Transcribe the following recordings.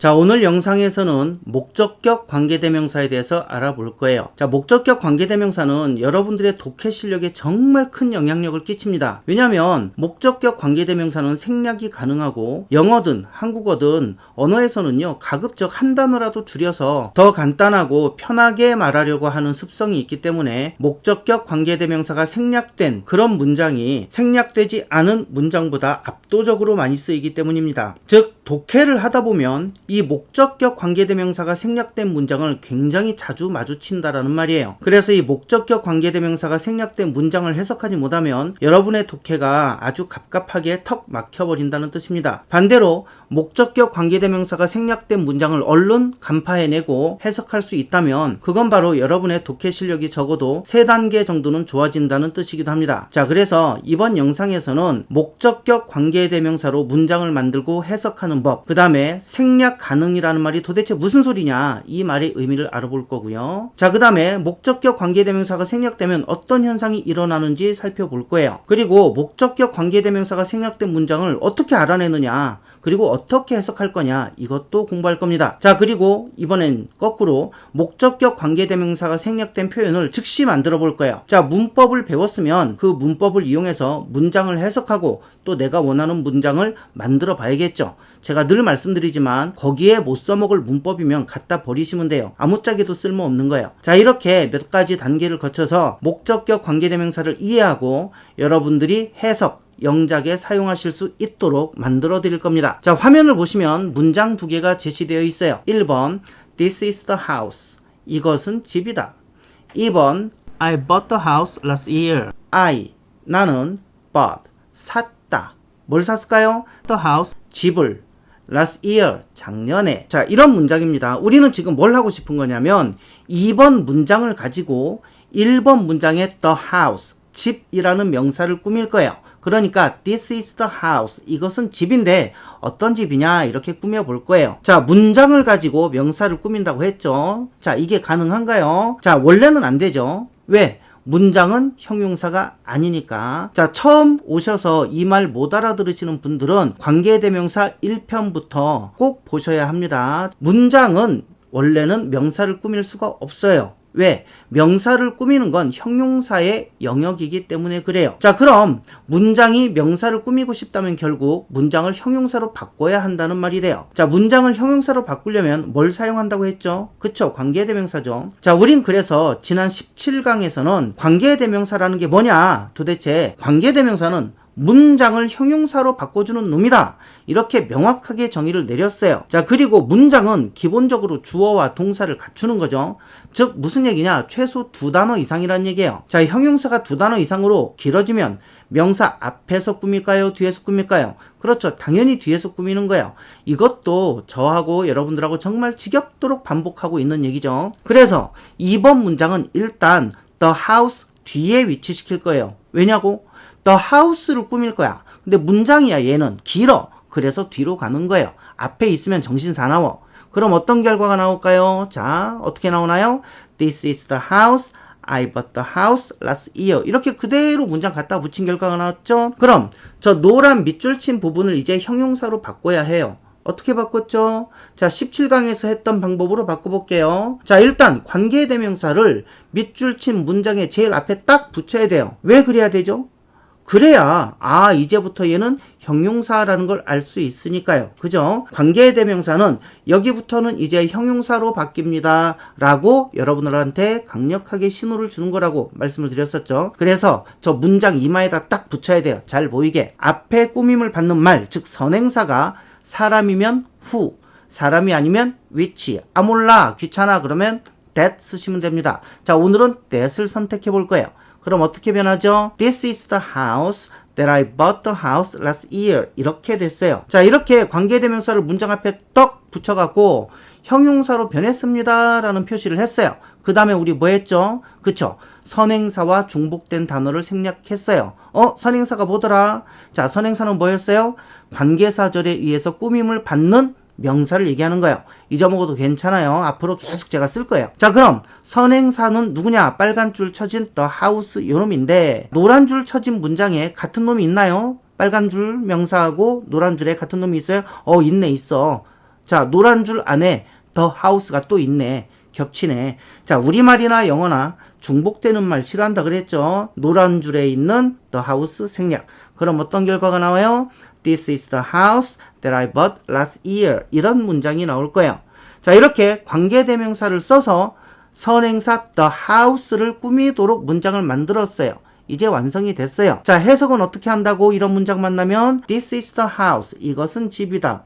자, 오늘 영상에서는 목적격 관계대명사에 대해서 알아볼 거예요. 자, 목적격 관계대명사는 여러분들의 독해 실력에 정말 큰 영향력을 끼칩니다. 왜냐하면 목적격 관계대명사는 생략이 가능하고 영어든 한국어든 언어에서는요, 가급적 한 단어라도 줄여서 더 간단하고 편하게 말하려고 하는 습성이 있기 때문에 목적격 관계대명사가 생략된 그런 문장이 생략되지 않은 문장보다 압도적으로 많이 쓰이기 때문입니다. 즉, 독해를 하다 보면 이 목적격 관계대명사가 생략된 문장을 굉장히 자주 마주친다라는 말이에요. 그래서 이 목적격 관계대명사가 생략된 문장을 해석하지 못하면 여러분의 독해가 아주 갑갑하게 턱 막혀버린다는 뜻입니다. 반대로 목적격 관계대명사가 생략된 문장을 얼른 간파해내고 해석할 수 있다면 그건 바로 여러분의 독해 실력이 적어도 3단계 정도는 좋아진다는 뜻이기도 합니다. 자, 그래서 이번 영상에서는 목적격 관계대명사로 문장을 만들고 해석하는 법, 그 다음에 생략 가능이라는 말이 도대체 무슨 소리냐, 이 말의 의미를 알아볼 거고요. 자, 그 다음에 목적격 관계대명사가 생략되면 어떤 현상이 일어나는지 살펴볼 거예요. 그리고 목적격 관계대명사가 생략된 문장을 어떻게 알아내느냐, 그리고 어떻게 해석할 거냐, 이것도 공부할 겁니다. 자, 그리고 이번엔 거꾸로 목적격 관계대명사가 생략된 표현을 즉시 만들어 볼 거예요. 자, 문법을 배웠으면 그 문법을 이용해서 문장을 해석하고 또 내가 원하는 문장을 만들어 봐야겠죠. 제가 늘 말씀드리지만 거기에 못 써먹을 문법이면 갖다 버리시면 돼요. 아무짝에도 쓸모없는 거예요. 자, 이렇게 몇 가지 단계를 거쳐서 목적격 관계대명사를 이해하고 여러분들이 해석, 영작에 사용하실 수 있도록 만들어 드릴 겁니다. 자, 화면을 보시면 문장 2개가 제시되어 있어요. 1번 This is the house. 이것은 집이다. 2번 I bought the house last year. 나는 bought, 샀다. 뭘 샀을까요? The house, 집을. last year, 작년에. 자, 이런 문장입니다. 우리는 지금 뭘 하고 싶은 거냐면 2번 문장을 가지고 1번 문장의 the house, 집이라는 명사를 꾸밀 거예요. 그러니까 this is the house, 이것은 집인데 어떤 집이냐, 이렇게 꾸며볼 거예요. 자, 문장을 가지고 명사를 꾸민다고 했죠. 자, 이게 가능한가요? 자, 원래는 안 되죠. 왜? 문장은 형용사가 아니니까. 자, 처음 오셔서 이 말 못 알아들으시는 분들은 관계대명사 1편부터 꼭 보셔야 합니다. 문장은 원래는 명사를 꾸밀 수가 없어요. 왜? 명사를 꾸미는 건 형용사의 영역이기 때문에 그래요. 자, 그럼 문장이 명사를 꾸미고 싶다면 결국 문장을 형용사로 바꿔야 한다는 말이 돼요. 자, 문장을 형용사로 바꾸려면 뭘 사용한다고 했죠? 그쵸, 관계대명사죠. 자, 우린 그래서 지난 17강에서는 관계대명사라는 게 뭐냐, 도대체 관계대명사는 문장을 형용사로 바꿔주는 놈이다, 이렇게 명확하게 정의를 내렸어요. 자, 그리고 문장은 기본적으로 주어와 동사를 갖추는 거죠. 즉 무슨 얘기냐, 최소 2단어 이상이란 얘기예요. 자, 형용사가 2단어 이상으로 길어지면 명사 앞에서 꾸밀까요, 뒤에서 꾸밀까요? 그렇죠, 당연히 뒤에서 꾸미는 거예요. 이것도 저하고 여러분들하고 정말 지겹도록 반복하고 있는 얘기죠. 그래서 2번 문장은 일단 the house 뒤에 위치시킬 거예요. 왜냐고? the house를 꾸밀 거야. 근데 문장이야, 얘는 길어. 그래서 뒤로 가는 거예요. 앞에 있으면 정신 사나워. 그럼 어떤 결과가 나올까요? 자, 어떻게 나오나요? This is the house. I bought the house last year. 이렇게 그대로 문장 갖다 붙인 결과가 나왔죠? 그럼 저 노란 밑줄 친 부분을 이제 형용사로 바꿔야 해요. 어떻게 바꿨죠? 자, 17강에서 했던 방법으로 바꿔볼게요. 자, 일단 관계대명사를 밑줄 친 문장의 제일 앞에 딱 붙여야 돼요. 왜 그래야 되죠? 그래야 이제부터 얘는 형용사라는 걸 알 수 있으니까요. 그죠? 관계대명사는 여기부터는 이제 형용사로 바뀝니다 라고 여러분들한테 강력하게 신호를 주는 거라고 말씀을 드렸었죠. 그래서 저 문장 이마에다 딱 붙여야 돼요. 잘 보이게. 앞에 꾸밈을 받는 말, 즉 선행사가 사람이면 who, 사람이 아니면 which, 몰라, 귀찮아 그러면 that 쓰시면 됩니다. 자, 오늘은 that을 선택해 볼 거예요. 그럼 어떻게 변하죠? This is the house that I bought the house last year. 이렇게 됐어요. 자, 이렇게 관계대명사를 문장 앞에 떡 붙여갖고 형용사로 변했습니다 라는 표시를 했어요. 그 다음에 우리 뭐 했죠? 그쵸? 선행사와 중복된 단어를 생략했어요. 선행사가 뭐더라? 자, 선행사는 뭐였어요? 관계사절에 의해서 꾸밈을 받는 명사를 얘기하는 거예요. 잊어먹어도 괜찮아요. 앞으로 계속 제가 쓸 거예요. 자, 그럼 선행사는 누구냐? 빨간 줄 쳐진 the house 요 놈인데 노란 줄 쳐진 문장에 같은 놈이 있나요? 빨간 줄 명사하고 노란 줄에 같은 놈이 있어요? 있네, 있어. 자, 노란 줄 안에 the house가 또 있네. 겹치네. 자, 우리말이나 영어나 중복되는 말 싫어한다 그랬죠. 노란 줄에 있는 the house 생략. 그럼 어떤 결과가 나와요? This is the house that I bought last year. 이런 문장이 나올 거예요. 자, 이렇게 관계대명사를 써서 선행사 the house를 꾸미도록 문장을 만들었어요. 이제 완성이 됐어요. 자, 해석은 어떻게 한다고? 이런 문장 만나면 This is the house. 이것은 집이다.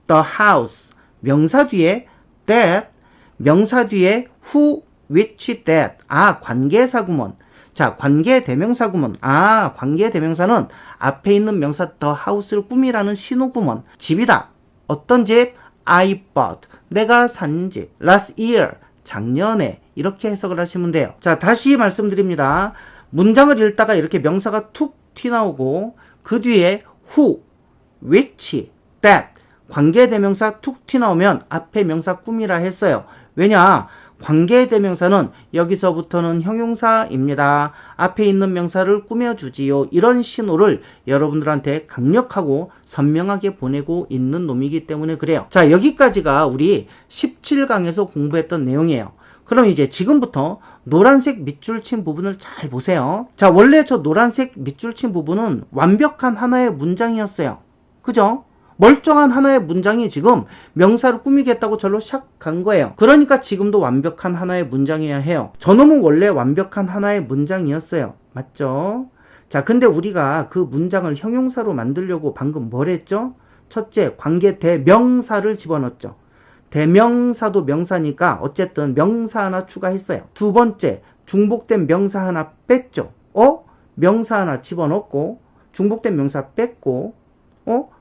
The house. 명사 뒤에 that. 명사 뒤에 who, which, that. 아, 관계사구문. 자, 관계대명사구문. 아, 관계대명사는 앞에 있는 명사 the house를 꾸미라는 신호구문. 집이다. 어떤 집? I bought. 내가 산 집. Last year. 작년에. 이렇게 해석을 하시면 돼요. 자, 다시 말씀드립니다. 문장을 읽다가 이렇게 명사가 툭 튀나오고 그 뒤에 who, which, that. 관계대명사 툭 튀나오면 앞에 명사 꾸미라 했어요. 왜냐? 관계대명사는 여기서부터는 형용사입니다. 앞에 있는 명사를 꾸며주지요. 이런 신호를 여러분들한테 강력하고 선명하게 보내고 있는 놈이기 때문에 그래요. 자, 여기까지가 우리 17강에서 공부했던 내용이에요. 그럼 이제 지금부터 노란색 밑줄 친 부분을 잘 보세요. 자, 원래 저 노란색 밑줄 친 부분은 완벽한 하나의 문장이었어요. 그죠? 멀쩡한 하나의 문장이 지금 명사를 꾸미겠다고 절로 샥 간 거예요. 그러니까 지금도 완벽한 하나의 문장이어야 해요. 저놈은 원래 완벽한 하나의 문장이었어요. 맞죠? 자, 근데 우리가 그 문장을 형용사로 만들려고 방금 뭘 했죠? 첫째, 관계 대명사를 집어넣었죠. 대명사도 명사니까 어쨌든 명사 하나 추가했어요. 두 번째, 중복된 명사 하나 뺐죠. 명사 하나 집어넣고 중복된 명사 뺐고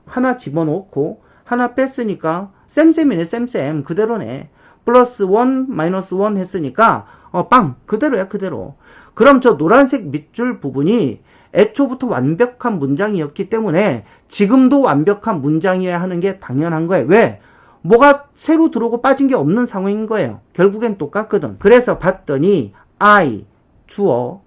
하나 집어넣고 하나 뺐으니까 쌤쌤이네. 쌤쌤 그대로네. 플러스 1 마이너스 1 했으니까 빵 그대로야. 그대로. 그럼 저 노란색 밑줄 부분이 애초부터 완벽한 문장이었기 때문에 지금도 완벽한 문장이어야 하는 게 당연한 거예요. 왜? 뭐가 새로 들어오고 빠진 게 없는 상황인 거예요. 결국엔 똑같거든. 그래서 봤더니 I 주어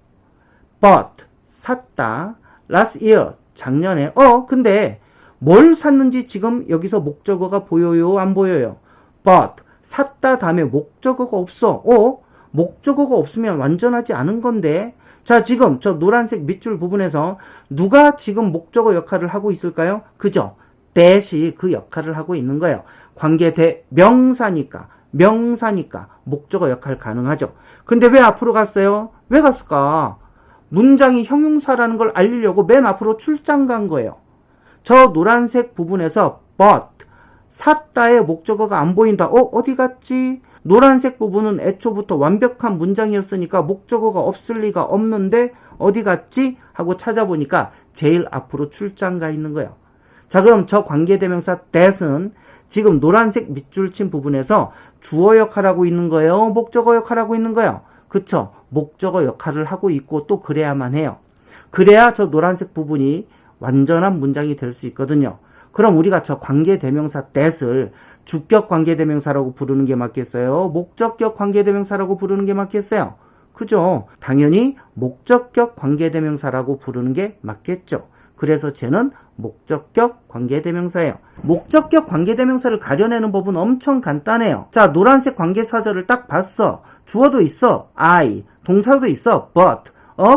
bought 샀다 last year 작년에 근데 뭘 샀는지 지금 여기서 목적어가 보여요? 안 보여요? bought 샀다 다음에 목적어가 없어. 목적어가 없으면 완전하지 않은 건데 자, 지금 저 노란색 밑줄 부분에서 누가 지금 목적어 역할을 하고 있을까요? 그죠? that이 그 역할을 하고 있는 거예요. 관계 대명사니까 목적어 역할 가능하죠. 근데 왜 앞으로 갔어요? 왜 갔을까? 문장이 형용사라는 걸 알리려고 맨 앞으로 출장 간 거예요. 저 노란색 부분에서 bought 샀다의 목적어가 안 보인다. 어디 갔지? 노란색 부분은 애초부터 완벽한 문장이었으니까 목적어가 없을 리가 없는데 어디 갔지? 하고 찾아보니까 제일 앞으로 출장 가 있는 거예요. 자, 그럼 저 관계대명사 that은 지금 노란색 밑줄 친 부분에서 주어 역할하고 있는 거예요? 목적어 역할하고 있는 거예요? 그쵸? 목적어 역할을 하고 있고 또 그래야만 해요. 그래야 저 노란색 부분이 완전한 문장이 될 수 있거든요. 그럼 우리가 저 관계대명사 that을 주격 관계대명사라고 부르는 게 맞겠어요? 목적격 관계대명사라고 부르는 게 맞겠어요? 그죠? 당연히 목적격 관계대명사라고 부르는 게 맞겠죠. 그래서 쟤는 목적격 관계대명사예요. 목적격 관계대명사를 가려내는 법은 엄청 간단해요. 자, 노란색 관계사절을 딱 봤어. 주어도 있어. I. 동사도 있어. but.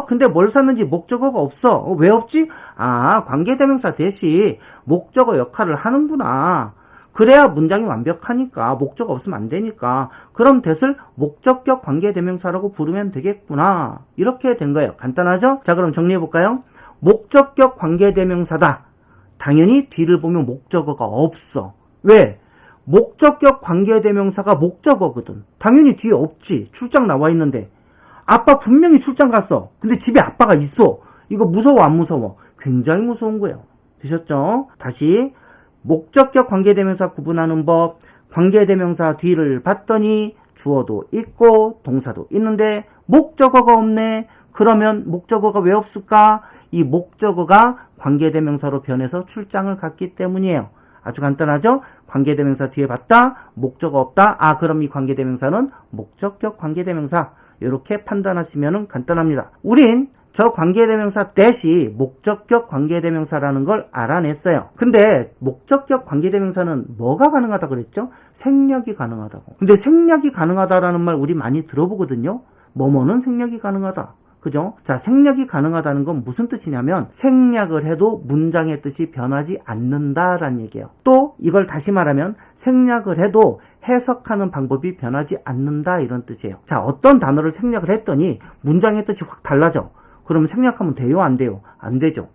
근데 뭘 샀는지 목적어가 없어. 왜 없지? 관계대명사 대시 목적어 역할을 하는구나. 그래야 문장이 완벽하니까. 목적어 없으면 안 되니까. 그럼 that을 목적격 관계대명사라고 부르면 되겠구나. 이렇게 된 거예요. 간단하죠? 자, 그럼 정리해볼까요? 목적격 관계대명사다. 당연히 뒤를 보면 목적어가 없어. 왜? 목적격 관계대명사가 목적어거든. 당연히 뒤에 없지. 출장 나와 있는데. 아빠 분명히 출장 갔어. 근데 집에 아빠가 있어. 이거 무서워 안 무서워? 굉장히 무서운 거예요. 되셨죠? 다시 목적격 관계대명사 구분하는 법. 관계대명사 뒤를 봤더니 주어도 있고 동사도 있는데 목적어가 없네. 그러면 목적어가 왜 없을까? 이 목적어가 관계대명사로 변해서 출장을 갔기 때문이에요. 아주 간단하죠? 관계대명사 뒤에 봤다. 목적어 없다. 그럼 이 관계대명사는 목적격 관계대명사. 이렇게 판단하시면 간단합니다. 우린 저 관계대명사 that이 목적격 관계대명사라는 걸 알아냈어요. 근데 목적격 관계대명사는 뭐가 가능하다 그랬죠? 생략이 가능하다고. 근데 생략이 가능하다라는 말 우리 많이 들어보거든요. 뭐뭐는 생략이 가능하다. 그죠? 자, 생략이 가능하다는 건 무슨 뜻이냐면 생략을 해도 문장의 뜻이 변하지 않는다라는 얘기예요. 또 이걸 다시 말하면 생략을 해도 해석하는 방법이 변하지 않는다 이런 뜻이에요. 자, 어떤 단어를 생략을 했더니 문장의 뜻이 확 달라져. 그러면 생략하면 돼요? 안 돼요? 안 되죠.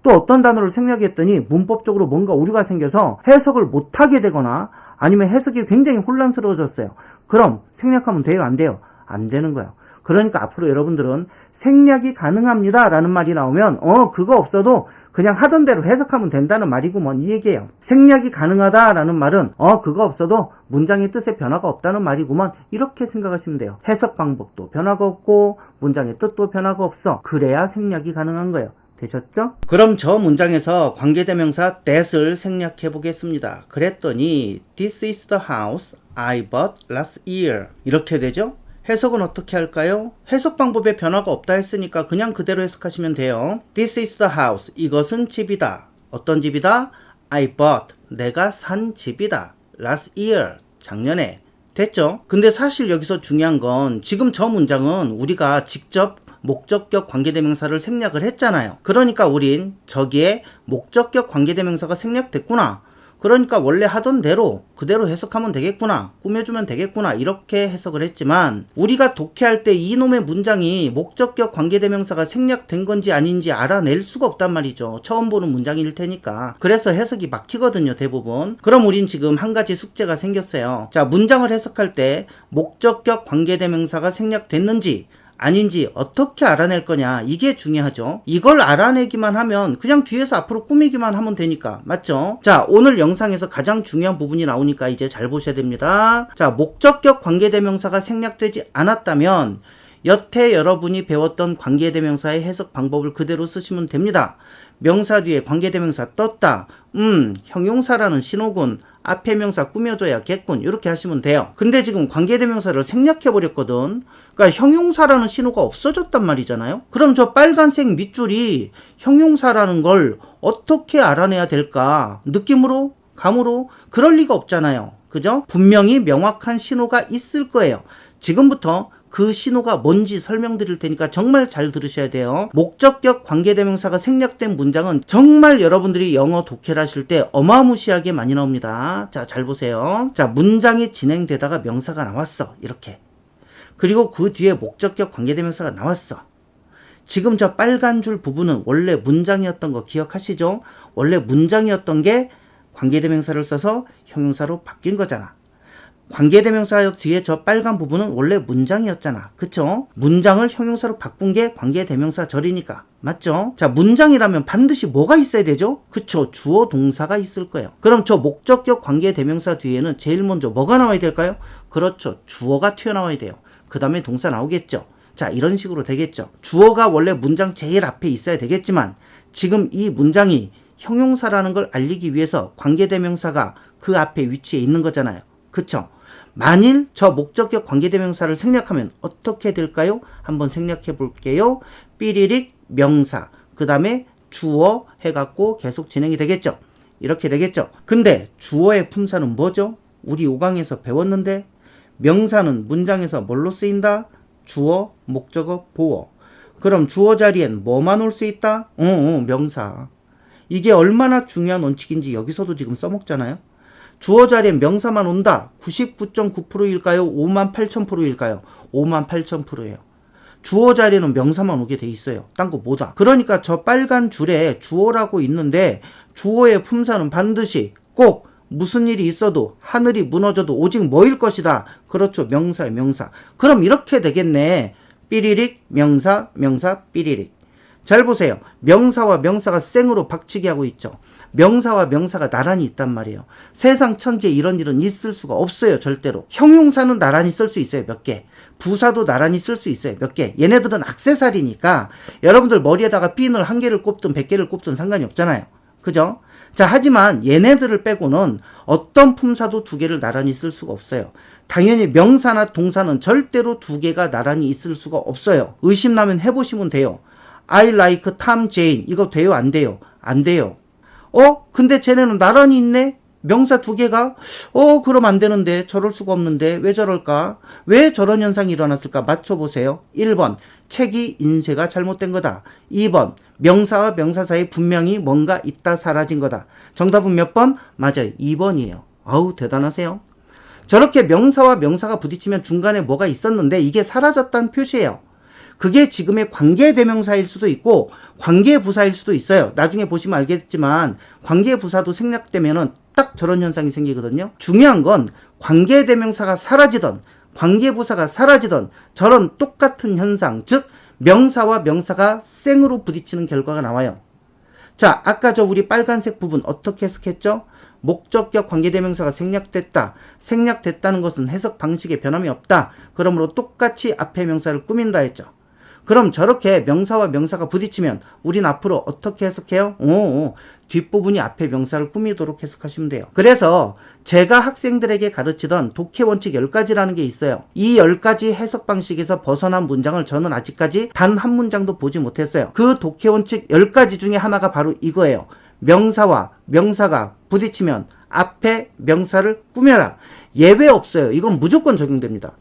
또 어떤 단어를 생략했더니 문법적으로 뭔가 오류가 생겨서 해석을 못하게 되거나 아니면 해석이 굉장히 혼란스러워졌어요. 그럼 생략하면 돼요? 안 돼요? 안 되는 거예요. 그러니까 앞으로 여러분들은 생략이 가능합니다 라는 말이 나오면 그거 없어도 그냥 하던 대로 해석하면 된다는 말이구먼 이 얘기예요. 생략이 가능하다 라는 말은 그거 없어도 문장의 뜻에 변화가 없다는 말이구먼 이렇게 생각하시면 돼요. 해석 방법도 변화가 없고 문장의 뜻도 변화가 없어. 그래야 생략이 가능한 거예요. 되셨죠? 그럼 저 문장에서 관계대명사 that을 생략해 보겠습니다. 그랬더니 This is the house I bought last year 이렇게 되죠? 해석은 어떻게 할까요? 해석 방법에 변화가 없다 했으니까 그냥 그대로 해석하시면 돼요. This is the house. 이것은 집이다. 어떤 집이다? I bought. 내가 산 집이다. Last year. 작년에. 됐죠? 근데 사실 여기서 중요한 건 지금 저 문장은 우리가 직접 목적격 관계대명사를 생략을 했잖아요. 그러니까 우린 저기에 목적격 관계대명사가 생략됐구나. 그러니까 원래 하던 대로 그대로 해석하면 되겠구나, 꾸며주면 되겠구나 이렇게 해석을 했지만 우리가 독해할 때 이놈의 문장이 목적격 관계대명사가 생략된 건지 아닌지 알아낼 수가 없단 말이죠. 처음 보는 문장일 테니까. 그래서 해석이 막히거든요, 대부분. 그럼 우린 지금 한 가지 숙제가 생겼어요. 자, 문장을 해석할 때 목적격 관계대명사가 생략됐는지 아닌지 어떻게 알아낼 거냐, 이게 중요하죠. 이걸 알아내기만 하면 그냥 뒤에서 앞으로 꾸미기만 하면 되니까. 맞죠? 자, 오늘 영상에서 가장 중요한 부분이 나오니까 이제 잘 보셔야 됩니다. 자, 목적격 관계대명사가 생략되지 않았다면 여태 여러분이 배웠던 관계대명사의 해석 방법을 그대로 쓰시면 됩니다. 명사 뒤에 관계대명사 떴다. 형용사라는 신호군. 앞에 명사 꾸며줘야겠군. 이렇게 하시면 돼요. 근데 지금 관계대명사를 생략해버렸거든. 그러니까 형용사라는 신호가 없어졌단 말이잖아요. 그럼 저 빨간색 밑줄이 형용사라는 걸 어떻게 알아내야 될까? 느낌으로? 감으로? 그럴 리가 없잖아요. 그죠? 분명히 명확한 신호가 있을 거예요. 지금부터 그 신호가 뭔지 설명드릴 테니까 정말 잘 들으셔야 돼요. 목적격 관계대명사가 생략된 문장은 정말 여러분들이 영어 독해를 하실 때 어마무시하게 많이 나옵니다. 자, 잘 보세요. 자, 문장이 진행되다가 명사가 나왔어. 이렇게. 그리고 그 뒤에 목적격 관계대명사가 나왔어. 지금 저 빨간 줄 부분은 원래 문장이었던 거 기억하시죠? 원래 문장이었던 게 관계대명사를 써서 형용사로 바뀐 거잖아. 관계대명사 뒤에 저 빨간 부분은 원래 문장이었잖아. 그쵸? 문장을 형용사로 바꾼 게 관계대명사절이니까. 맞죠? 자, 문장이라면 반드시 뭐가 있어야 되죠? 그쵸? 주어 동사가 있을 거예요. 그럼 저 목적격 관계대명사 뒤에는 제일 먼저 뭐가 나와야 될까요? 그렇죠. 주어가 튀어나와야 돼요. 그 다음에 동사 나오겠죠. 자, 이런 식으로 되겠죠. 주어가 원래 문장 제일 앞에 있어야 되겠지만 지금 이 문장이 형용사라는 걸 알리기 위해서 관계대명사가 그 앞에 위치해 있는 거잖아요. 그쵸? 만일 저 목적격 관계대명사를 생략하면 어떻게 될까요? 한번 생략해 볼게요. 삐리릭 명사, 그 다음에 주어 해갖고 계속 진행이 되겠죠. 이렇게 되겠죠. 근데 주어의 품사는 뭐죠? 우리 5강에서 배웠는데 명사는 문장에서 뭘로 쓰인다? 주어, 목적어, 보어. 그럼 주어 자리엔 뭐만 올 수 있다? 명사. 이게 얼마나 중요한 원칙인지 여기서도 지금 써먹잖아요. 주어 자리에 명사만 온다. 99.9%일까요? 58,000%일까요? 58,000%예요. 주어 자리에는 명사만 오게 돼 있어요. 딴 거 뭐다. 그러니까 저 빨간 줄에 주어라고 있는데 주어의 품사는 반드시 꼭 무슨 일이 있어도 하늘이 무너져도 오직 뭐일 것이다. 그렇죠. 명사의 명사. 그럼 이렇게 되겠네. 삐리릭 명사 명사 삐리릭. 잘 보세요. 명사와 명사가 쌩으로 박치기 하고 있죠. 명사와 명사가 나란히 있단 말이에요. 세상 천지에 이런 일은 있을 수가 없어요. 절대로. 형용사는 나란히 쓸 수 있어요. 몇 개. 부사도 나란히 쓸 수 있어요. 몇 개. 얘네들은 액세서리니까 여러분들 머리에다가 핀을 1개를 꼽든 100개를 꼽든 상관이 없잖아요. 그죠? 자, 하지만 얘네들을 빼고는 어떤 품사도 2개를 나란히 쓸 수가 없어요. 당연히 명사나 동사는 절대로 2개가 나란히 있을 수가 없어요. 의심나면 해보시면 돼요. I like Tom Jane. 이거 돼요? 안 돼요? 안 돼요. 근데 쟤네는 나란히 있네? 명사 두 개가? 그럼 안 되는데. 저럴 수가 없는데. 왜 저럴까? 왜 저런 현상이 일어났을까? 맞춰보세요. 1번. 책이 인쇄가 잘못된 거다. 2번. 명사와 명사 사이에 분명히 뭔가 있다 사라진 거다. 정답은 몇 번? 맞아요. 2번이에요. 아우, 대단하세요. 저렇게 명사와 명사가 부딪히면 중간에 뭐가 있었는데 이게 사라졌다는 표시예요. 그게 지금의 관계대명사일 수도 있고 관계부사일 수도 있어요. 나중에 보시면 알겠지만 관계부사도 생략되면은 딱 저런 현상이 생기거든요. 중요한 건 관계대명사가 사라지던 관계부사가 사라지던 저런 똑같은 현상, 즉 명사와 명사가 생으로 부딪히는 결과가 나와요. 자, 아까 저 우리 빨간색 부분 어떻게 해석했죠? 목적격 관계대명사가 생략됐다. 생략됐다는 것은 해석 방식에 변함이 없다. 그러므로 똑같이 앞에 명사를 꾸민다 했죠. 그럼 저렇게 명사와 명사가 부딪히면 우린 앞으로 어떻게 해석해요? 뒷부분이 앞에 명사를 꾸미도록 해석하시면 돼요. 그래서 제가 학생들에게 가르치던 독해 원칙 10가지라는 게 있어요. 이 10가지 해석 방식에서 벗어난 문장을 저는 아직까지 단 한 문장도 보지 못했어요. 그 독해 원칙 10가지 중에 하나가 바로 이거예요. 명사와 명사가 부딪히면 앞에 명사를 꾸며라. 예외 없어요. 이건 무조건 적용됩니다.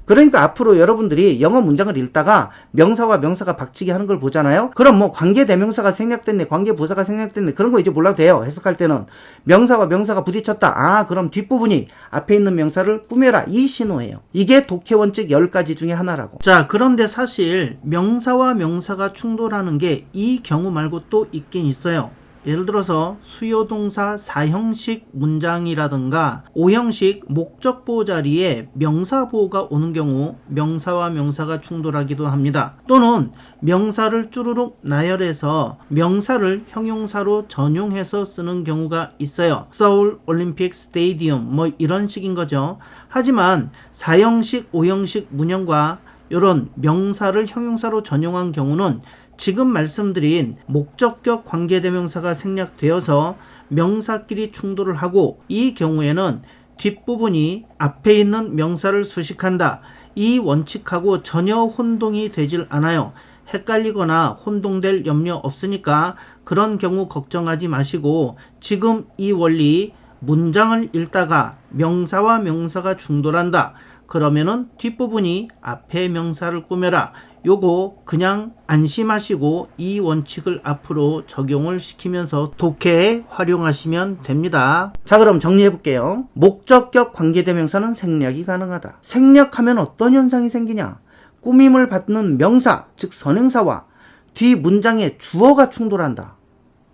그러니까 앞으로 여러분들이 영어 문장을 읽다가 명사와 명사가 박치기 하는 걸 보잖아요. 그럼 뭐 관계대명사가 생략됐네, 관계부사가 생략됐네, 그런 거 이제 몰라도 돼요. 해석할 때는 명사와 명사가 부딪혔다. 그럼 뒷부분이 앞에 있는 명사를 꾸며라. 이 신호예요. 이게 독해 원칙 10가지 중에 하나라고. 자, 그런데 사실 명사와 명사가 충돌하는 게 이 경우 말고 또 있긴 있어요. 예를 들어서 수요동사 4형식 문장이라든가 5형식 목적보호 자리에 명사보호가 오는 경우 명사와 명사가 충돌하기도 합니다. 또는 명사를 쭈루룩 나열해서 명사를 형용사로 전용해서 쓰는 경우가 있어요. 서울 올림픽 스테디움 뭐 이런 식인 거죠. 하지만 4형식, 5형식 문형과 이런 명사를 형용사로 전용한 경우는 지금 말씀드린 목적격 관계대명사가 생략되어서 명사끼리 충돌을 하고 이 경우에는 뒷부분이 앞에 있는 명사를 수식한다. 이 원칙하고 전혀 혼동이 되질 않아요. 헷갈리거나 혼동될 염려 없으니까 그런 경우 걱정하지 마시고 지금 이 원리 문장을 읽다가 명사와 명사가 충돌한다. 그러면은 뒷부분이 앞에 명사를 꾸며라. 요거 그냥 안심하시고 이 원칙을 앞으로 적용을 시키면서 독해에 활용하시면 됩니다. 자, 그럼 정리해 볼게요. 목적격 관계대명사는 생략이 가능하다. 생략하면 어떤 현상이 생기냐? 꾸밈을 받는 명사, 즉 선행사와 뒤 문장의 주어가 충돌한다.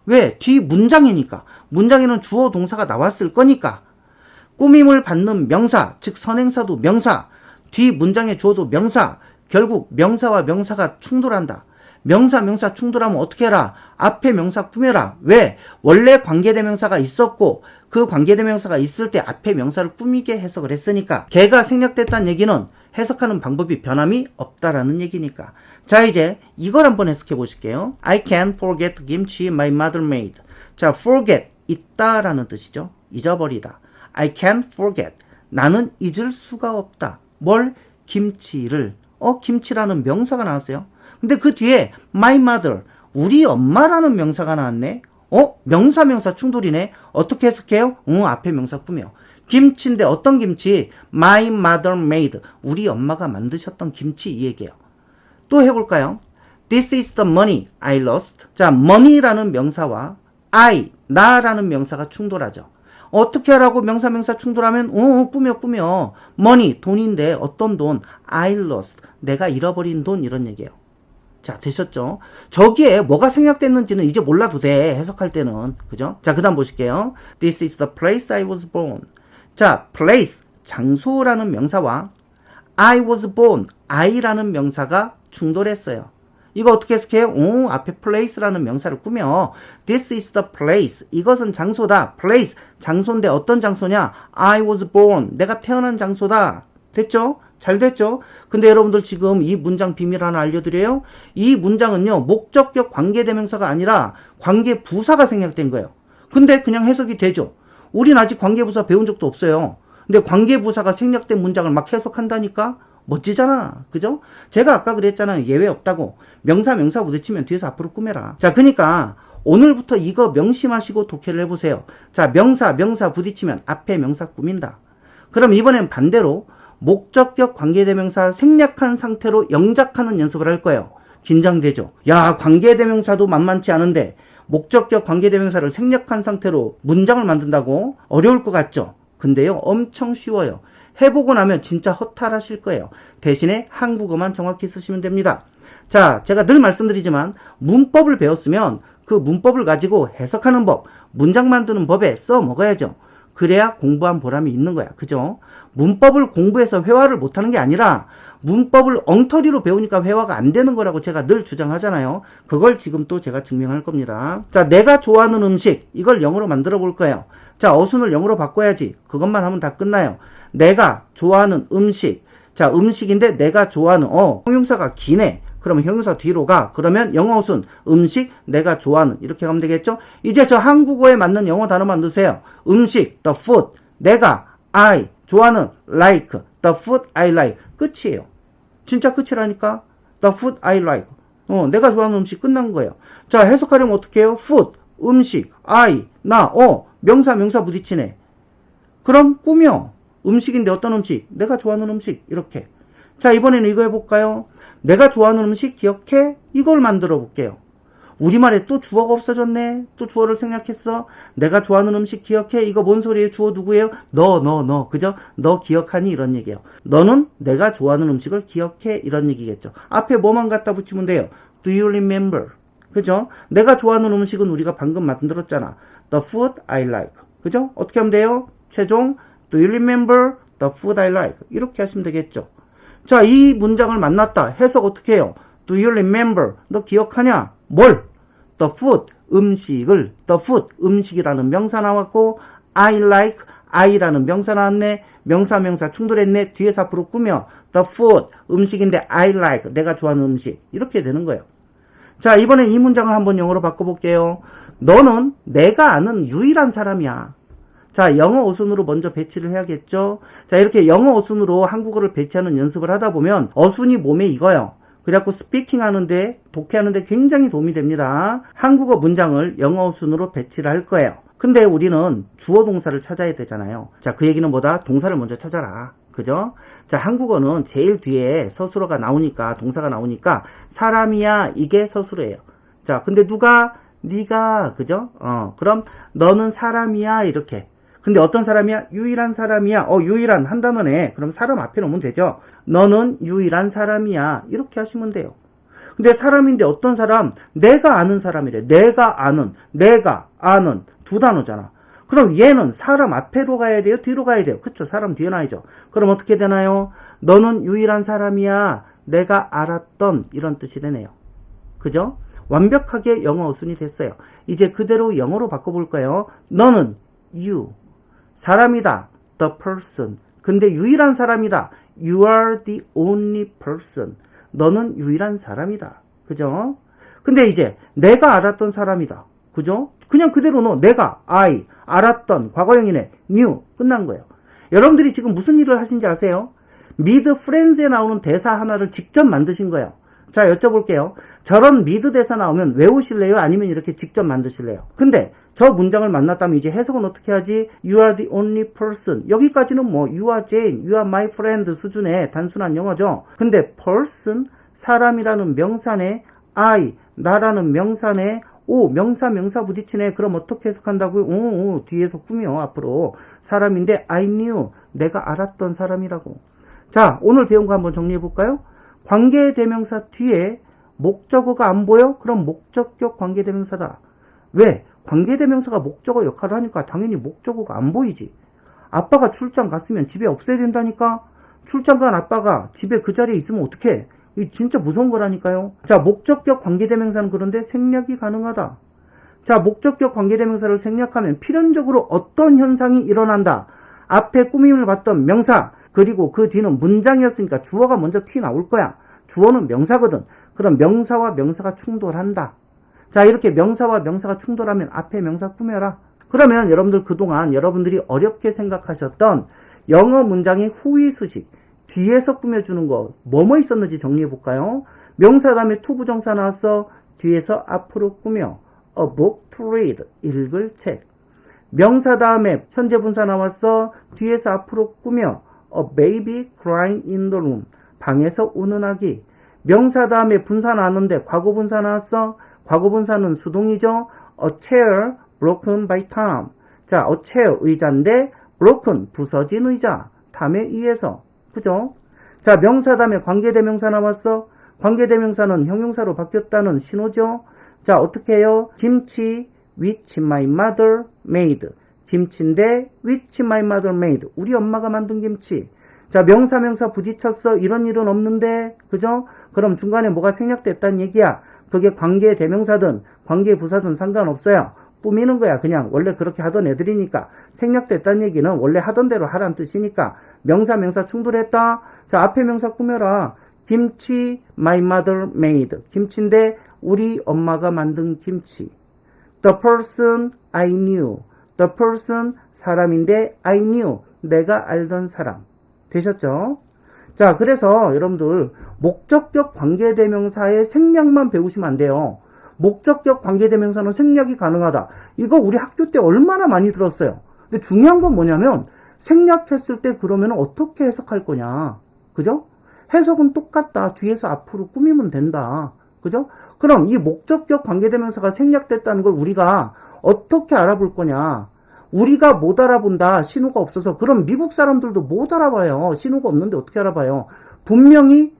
왜? 뒤 문장이니까. 문장에는 주어 동사가 나왔을 거니까. 꾸밈을 받는 명사, 즉 선행사도 명사, 뒤 문장의 주어도 명사, 결국 명사와 명사가 충돌한다. 명사 충돌하면 어떻게 해라? 앞에 명사 꾸며라. 왜? 원래 관계대명사가 있었고 그 관계대명사가 있을 때 앞에 명사를 꾸미게 해석을 했으니까 걔가 생략됐다는 얘기는 해석하는 방법이 변함이 없다라는 얘기니까. 자, 이제 이걸 한번 해석해 보실게요. I can't forget the kimchi my mother made. 자, forget, 잊다라는 뜻이죠. 잊어버리다. I can't forget. 나는 잊을 수가 없다. 뭘? 김치를. 김치라는 명사가 나왔어요. 근데 그 뒤에 my mother, 우리 엄마라는 명사가 나왔네. 명사 충돌이네. 어떻게 해석해요? 앞에 명사 꾸며. 김치인데 어떤 김치? My mother made. 우리 엄마가 만드셨던 김치 이 얘기예요. 또 해볼까요? This is the money I lost. 자, money라는 명사와 I, 나라는 명사가 충돌하죠. 어떻게 하라고 명사 충돌하면 꾸며. money, 돈인데 어떤 돈? I lost. 내가 잃어버린 돈 이런 얘기예요. 자, 되셨죠? 저기에 뭐가 생략됐는지는 이제 몰라도 돼. 해석할 때는. 그죠? 자, 그 다음 보실게요. This is the place I was born. 자, place, 장소라는 명사와 I was born, I라는 명사가 충돌했어요. 이거 어떻게 해석해요? 앞에 place라는 명사를 꾸며 This is the place. 이것은 장소다. place, 장소인데 어떤 장소냐? I was born. 내가 태어난 장소다. 됐죠? 잘 됐죠? 근데 여러분들 지금 이 문장 비밀 하나 알려드려요. 이 문장은요, 목적격 관계대명사가 아니라 관계부사가 생략된 거예요. 근데 그냥 해석이 되죠. 우린 아직 관계부사 배운 적도 없어요. 근데 관계부사가 생략된 문장을 막 해석한다니까? 멋지잖아. 그죠? 제가 아까 그랬잖아요. 예외 없다고. 명사 부딪히면 뒤에서 앞으로 꾸며라. 자, 그러니까 오늘부터 이거 명심하시고 독해를 해보세요. 자, 명사 부딪히면 앞에 명사 꾸민다. 그럼 이번엔 반대로 목적격 관계대명사 생략한 상태로 영작하는 연습을 할 거예요. 긴장되죠? 야, 관계대명사도 만만치 않은데 목적격 관계대명사를 생략한 상태로 문장을 만든다고? 어려울 것 같죠? 근데요, 엄청 쉬워요. 해보고 나면 진짜 허탈하실 거예요. 대신에 한국어만 정확히 쓰시면 됩니다. 자, 제가 늘 말씀드리지만 문법을 배웠으면 그 문법을 가지고 해석하는 법, 문장 만드는 법에 써 먹어야죠. 그래야 공부한 보람이 있는 거야. 그죠? 문법을 공부해서 회화를 못하는 게 아니라 문법을 엉터리로 배우니까 회화가 안 되는 거라고 제가 늘 주장하잖아요. 그걸 지금 또 제가 증명할 겁니다. 자, 내가 좋아하는 음식, 이걸 영어로 만들어 볼 거예요. 자, 어순을 영어로 바꿔야지. 그것만 하면 다 끝나요. 내가 좋아하는 음식. 자, 음식인데 내가 좋아하는, 형용사가 기네. 그러면 형용사 뒤로 가. 그러면 영어 어순, 음식, 내가 좋아하는. 이렇게 가면 되겠죠? 이제 저 한국어에 맞는 영어 단어만 넣으세요. 음식, the food. 내가, I, 좋아하는, like. the food I like. 끝이에요. 진짜 끝이라니까? the food I like. 내가 좋아하는 음식 끝난 거예요. 자, 해석하려면 어떻게 해요? food, 음식, I, 나, 명사 부딪히네. 그럼 꾸며. 음식인데 어떤 음식? 내가 좋아하는 음식. 이렇게. 자, 이번에는 이거 해볼까요? 내가 좋아하는 음식 기억해? 이걸 만들어 볼게요. 우리말에 또 주어가 없어졌네. 또 주어를 생략했어. 내가 좋아하는 음식 기억해? 이거 뭔 소리예요? 주어 누구예요? 너. 그죠? 너 기억하니? 이런 얘기예요. 너는 내가 좋아하는 음식을 기억해? 이런 얘기겠죠. 앞에 뭐만 갖다 붙이면 돼요? Do you remember? 그죠? 내가 좋아하는 음식은 우리가 방금 만들었잖아. The food I like. 그죠? 어떻게 하면 돼요? 최종 Do you remember the food I like? 이렇게 하시면 되겠죠. 자, 이 문장을 만났다. 해석 어떻게 해요? Do you remember? 너 기억하냐? 뭘? The food, 음식을. The food, 음식이라는 명사 나왔고 I like, I라는 명사 나왔네. 명사 충돌했네. 뒤에서 앞으로 꾸며 The food, 음식인데 I like, 내가 좋아하는 음식. 이렇게 되는 거예요. 자, 이번엔 이 문장을 한번 영어로 바꿔볼게요. 너는 내가 아는 유일한 사람이야. 자, 영어 어순으로 먼저 배치를 해야겠죠. 자, 이렇게 영어 어순으로 한국어를 배치하는 연습을 하다 보면 어순이 몸에 익어요. 그래갖고 스피킹 하는데, 독해하는데 굉장히 도움이 됩니다. 한국어 문장을 영어 어순으로 배치를 할 거예요. 근데 우리는 주어 동사를 찾아야 되잖아요. 자, 그 얘기는 뭐다? 동사를 먼저 찾아라. 그죠? 자, 한국어는 제일 뒤에 서술어가 나오니까, 동사가 나오니까 사람이야, 이게 서술어예요. 자, 근데 누가? 네가, 그죠? 그럼 너는 사람이야, 이렇게. 근데 어떤 사람이야? 유일한 사람이야. 유일한 한 단어네. 그럼 사람 앞에 놓으면 되죠. 너는 유일한 사람이야. 이렇게 하시면 돼요. 근데 사람인데 어떤 사람? 내가 아는 사람이래. 내가 아는 두 단어잖아. 그럼 얘는 사람 앞에로 가야 돼요? 뒤로 가야 돼요? 그쵸? 사람 뒤에 놔야죠. 그럼 어떻게 되나요? 너는 유일한 사람이야. 내가 알았던, 이런 뜻이 되네요. 그죠? 완벽하게 영어 어순이 됐어요. 이제 그대로 영어로 바꿔볼 거예요. 너는 you. 사람이다. the person. 근데 유일한 사람이다. you are the only person. 너는 유일한 사람이다. 그죠? 근데 이제 내가 알았던 사람이다. 그죠? 그냥 그대로 넣어. 내가, I, 알았던, 과거형이네. knew. 끝난 거예요. 여러분들이 지금 무슨 일을 하신지 아세요? Meet Friends에 나오는 대사 하나를 직접 만드신 거예요. 자, 여쭤볼게요. 저런 미드 대사 나오면 외우실래요? 아니면 이렇게 직접 만드실래요? 근데 저 문장을 만났다면 이제 해석은 어떻게 하지? You are the only person. 여기까지는 뭐 You are Jane, You are my friend 수준의 단순한 영어죠. 근데 person, 사람이라는 명사네. I, 나라는 명사네. 명사 부딪히네. 그럼 어떻게 해석한다고요? 뒤에서 꾸며 앞으로. 사람인데 I knew, 내가 알았던 사람이라고. 자, 오늘 배운 거 한번 정리해 볼까요? 관계대명사 뒤에 목적어가 안 보여? 그럼 목적격 관계대명사다. 왜? 관계대명사가 목적어 역할을 하니까 당연히 목적어가 안 보이지. 아빠가 출장 갔으면 집에 없어야 된다니까? 출장 간 아빠가 집에 그 자리에 있으면 어떡해? 이게 진짜 무서운 거라니까요. 자, 목적격 관계대명사는 그런데 생략이 가능하다. 자, 목적격 관계대명사를 생략하면 필연적으로 어떤 현상이 일어난다. 앞에 꾸밈을 받던 명사, 그리고 그 뒤는 문장이었으니까 주어가 먼저 튀어나올 거야. 주어는 명사거든. 그럼 명사와 명사가 충돌한다. 자, 이렇게 명사와 명사가 충돌하면 앞에 명사 꾸며라. 그러면 여러분들 그동안 여러분들이 어렵게 생각하셨던 영어 문장의 후위수식, 뒤에서 꾸며주는 거 뭐뭐 있었는지 정리해 볼까요? 명사 다음에 to 부정사 나왔어. 뒤에서 앞으로 꾸며 a book to read 읽을 책. 명사 다음에 현재 분사 나왔어. 뒤에서 앞으로 꾸며 a baby crying in the room 방에서 우는 아기. 명사 다음에 분사 나왔는데 과거 분사 나왔어. 과거 분사는 수동이죠. a chair broken by Tom. 자, a chair 의자인데 broken 부서진 의자. 탐에 의해서. 그죠? 자, 명사 다음에 관계대명사 나왔어. 관계대명사는 형용사로 바뀌었다는 신호죠. 자, 어떻게 해요? 김치 which my mother made. 김치인데 which my mother made. 우리 엄마가 만든 김치. 자, 명사 부딪혔어. 이런 일은 없는데. 그죠? 그럼 중간에 뭐가 생략됐다는 얘기야. 그게 관계대명사든 관계부사든 상관없어요. 꾸미는 거야. 그냥 원래 그렇게 하던 애들이니까. 생략됐다는 얘기는 원래 하던 대로 하라는 뜻이니까. 명사 충돌했다. 자, 앞에 명사 꾸며라. 김치 my mother made. 김치인데 우리 엄마가 만든 김치. The person I knew. The person 사람인데 I knew. 내가 알던 사람. 되셨죠? 자, 그래서 여러분들 목적격 관계대명사의 생략만 배우시면 안 돼요. 목적격 관계대명사는 생략이 가능하다. 이거 우리 학교 때 얼마나 많이 들었어요. 근데 중요한 건 뭐냐면 생략했을 때 그러면 어떻게 해석할 거냐. 그죠? 해석은 똑같다. 뒤에서 앞으로 꾸미면 된다. 그죠? 그럼 이 목적격 관계대명사가 생략됐다는 걸 우리가 어떻게 알아볼 거냐. 우리가 못 알아본다. 신호가 없어서. 그럼 미국 사람들도 못 알아봐요. 신호가 없는데 어떻게 알아봐요. 분명히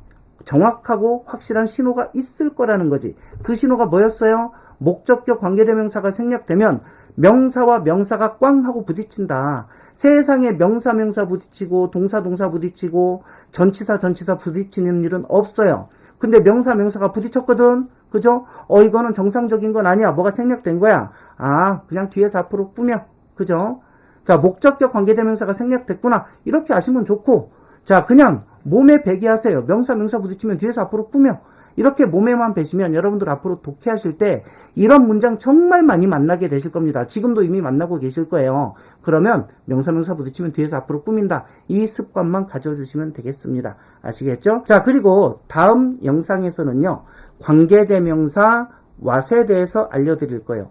정확하고 확실한 신호가 있을 거라는 거지. 그 신호가 뭐였어요? 목적격 관계대명사가 생략되면 명사와 명사가 꽝 하고 부딪힌다. 세상에 명사 부딪히고 동사 부딪히고 전치사 부딪히는 일은 없어요. 근데 명사가 부딪혔거든. 그죠? 이거는 정상적인 건 아니야. 뭐가 생략된 거야. 아, 그냥 뒤에서 앞으로 꾸며. 그죠? 자, 목적격 관계대명사가 생략됐구나. 이렇게 아시면 좋고. 자, 그냥 몸에 배기 하세요. 명사 부딪히면 뒤에서 앞으로 꾸며. 이렇게 몸에만 배시면 여러분들 앞으로 독해하실 때 이런 문장 정말 많이 만나게 되실 겁니다. 지금도 이미 만나고 계실 거예요. 그러면 명사 부딪히면 뒤에서 앞으로 꾸민다. 이 습관만 가져주시면 되겠습니다. 아시겠죠? 자, 그리고 다음 영상에서는요. 관계대명사 what에 대해서 알려드릴 거예요.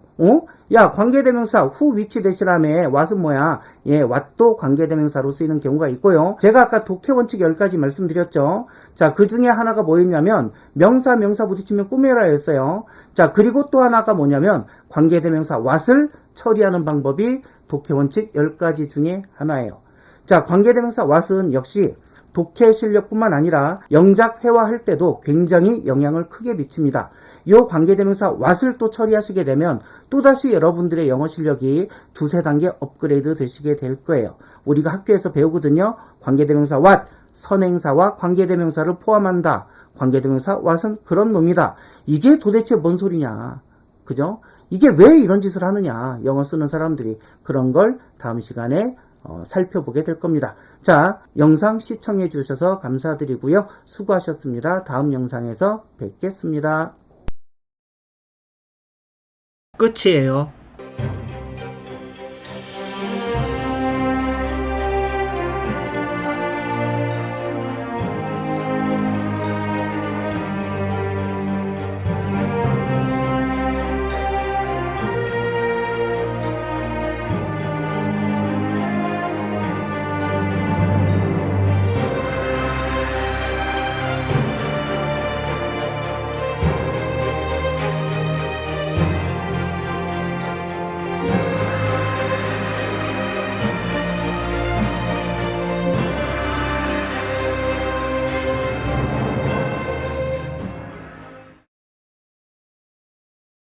야, 관계대명사 who, which 대신함에 what은 뭐야? 예, what도 관계대명사로 쓰이는 경우가 있고요. 제가 아까 독해 원칙 10가지 말씀드렸죠. 자, 그 중에 하나가 뭐였냐면 명사 부딪히면 꾸며라 였어요. 자, 그리고 또 하나가 뭐냐면 관계대명사 what을 처리하는 방법이 독해 원칙 10가지 중에 하나예요. 자, 관계대명사 what은 역시 독해 실력뿐만 아니라 영작 회화할 때도 굉장히 영향을 크게 미칩니다. 이 관계대명사 what을 또 처리하시게 되면 또다시 여러분들의 영어 실력이 두세 단계 업그레이드 되시게 될 거예요. 우리가 학교에서 배우거든요. 관계대명사 what, 선행사와 관계대명사를 포함한다. 관계대명사 what은 그런 놈이다. 이게 도대체 뭔 소리냐. 그죠? 이게 왜 이런 짓을 하느냐. 영어 쓰는 사람들이. 그런 걸 다음 시간에 살펴보게 될 겁니다. 자, 영상 시청해 주셔서 감사드리고요. 수고하셨습니다. 다음 영상에서 뵙겠습니다. 끝이에요.